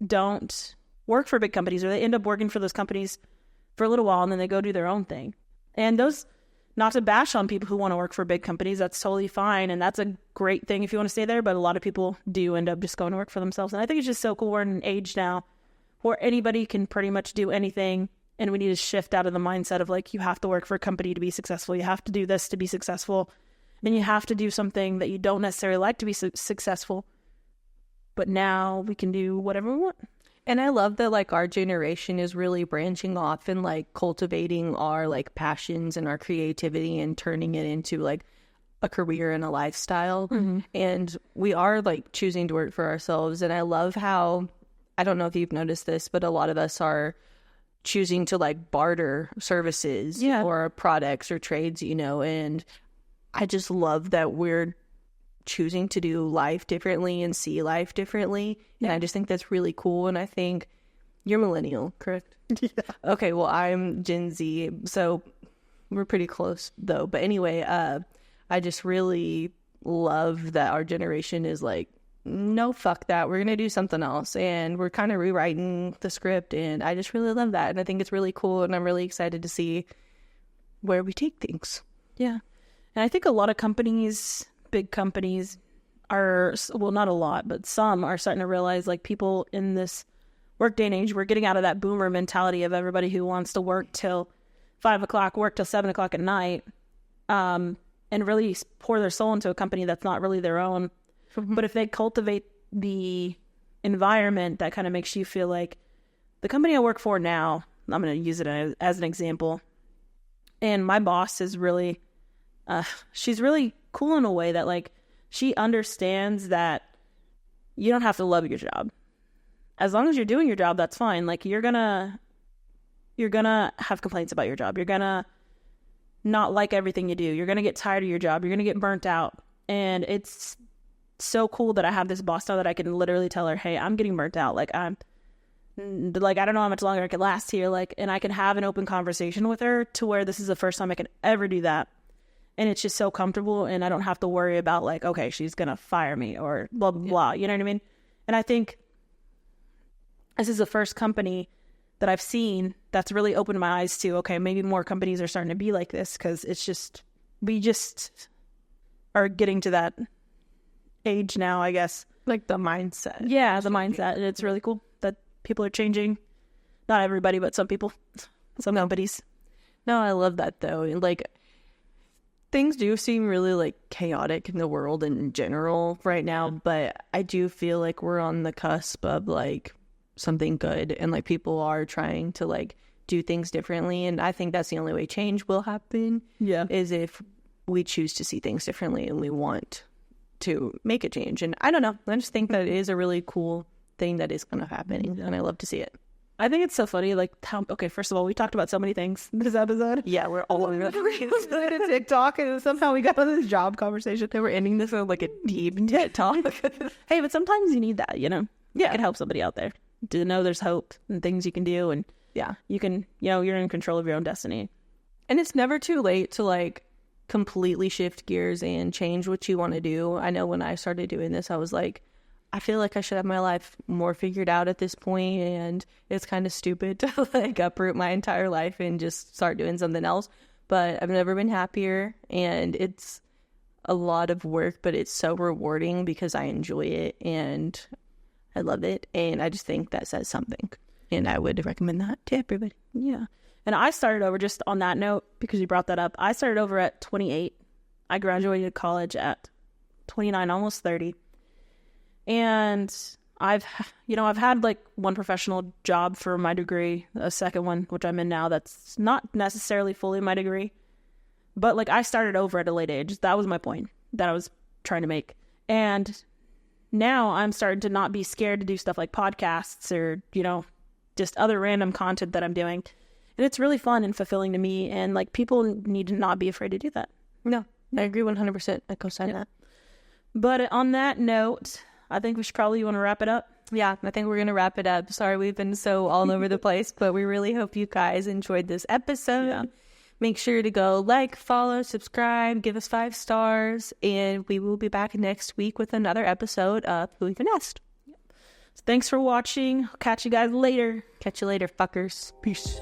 don't work for big companies, or they end up working for those companies for a little while, and then they go do their own thing. And those, not to bash on people who want to work for big companies, that's totally fine, and that's a great thing if you want to stay there, but a lot of people do end up just going to work for themselves. And I think it's just so cool. We're in an age now where anybody can pretty much do anything. And we need to shift out of the mindset of, like, you have to work for a company to be successful. You have to do this to be successful. And you have to do something that you don't necessarily like to be successful. But now we can do whatever we want. And I love that, like, our generation is really branching off and, like, cultivating our, like, passions and our creativity and turning it into, like, a career and a lifestyle. And we are, like, choosing to work for ourselves. And I love how, I don't know if you've noticed this, but a lot of us are choosing to, like, barter services or products or trades, you know, and I just love that we're choosing to do life differently and see life differently. And I just think that's really cool. And I think you're millennial, correct? Yeah. Okay, well, I'm Gen Z, so we're pretty close though. But anyway, I just really love that our generation is like, no, fuck that. We're going to do something else. And we're kind of rewriting the script. And I just really love that. And I think it's really cool. And I'm really excited to see where we take things. Yeah. And I think a lot of companies, big companies are, well, not a lot, but some are starting to realize, like, people in this work day and age, we're getting out of that boomer mentality of everybody who wants to work till 5 o'clock, work till 7 o'clock at night, and really pour their soul into a company that's not really their own. But if they cultivate the environment that kind of makes you feel like the company I work for now, I'm going to use it as an example. And my boss is really, she's really cool in a way that, like, she understands that you don't have to love your job. As long as you're doing your job, that's fine. Like, you're gonna have complaints about your job. You're gonna not like everything you do. You're gonna get tired of your job. You're gonna get burnt out. And it's so cool that I have this boss now that I can literally tell her, hey, I'm getting burnt out. Like, I don't know how much longer I could last here. Like, and I can have an open conversation with her to where this is the first time I can ever do that. And it's just so comfortable, and I don't have to worry about, like, okay, she's going to fire me or blah, blah, blah. You know what I mean? And I think this is the first company that I've seen that's really opened my eyes to, okay, maybe more companies are starting to be like this, because it's just, we just are getting to that age now, I guess. Like the mindset. Yeah, the mindset. And it's really cool that people are changing. Not everybody, but some people. Some companies. No, I love that, though. And, like, things do seem really, like, chaotic in the world in general right now, but I do feel like we're on the cusp of, like, something good, and, like, people are trying to, like, do things differently, and I think that's the only way change will happen. Yeah. Is if we choose to see things differently and we want to make a change. And I don't know, I just think that it is a really cool thing that is kind of happening, and I love to see it. I think it's so funny, like, how, okay, first of all, we talked about so many things this episode. Yeah, we're all over the place. TikTok, and somehow we got on this job conversation. They were ending this on, like, a deep TED talk. Hey, but sometimes you need that, you know? Yeah. It can help somebody out there to know there's hope and things you can do, and yeah, you can, you know, you're in control of your own destiny. And it's never too late to, like, completely shift gears and change what you want to do. I know when I started doing this, I was like, I feel like I should have my life more figured out at this point, and it's kind of stupid to, like, uproot my entire life and just start doing something else. But I've never been happier, and it's a lot of work, but it's so rewarding because I enjoy it and I love it, and I just think that says something, and I would recommend that to everybody. Yeah. And I started over, just on that note, because you brought that up, I started over at 28. I graduated college at 29, almost 30. And I've had, like, one professional job for my degree, a second one, which I'm in now, that's not necessarily fully my degree. But, like, I started over at a late age. That was my point that I was trying to make. And now I'm starting to not be scared to do stuff like podcasts or, you know, just other random content that I'm doing. And it's really fun and fulfilling to me. And, like, people need to not be afraid to do that. No, I agree 100%. I co-sign that. But on that note, I think we should probably want to wrap it up. Yeah, I think we're going to wrap it up. Sorry, we've been so all over the place, but we really hope you guys enjoyed this episode. Yeah. Make sure to go like, follow, subscribe, give us 5 stars, and we will be back next week with another episode of Who Even Asked. Thanks for watching. Catch you guys later. Catch you later, fuckers. Peace.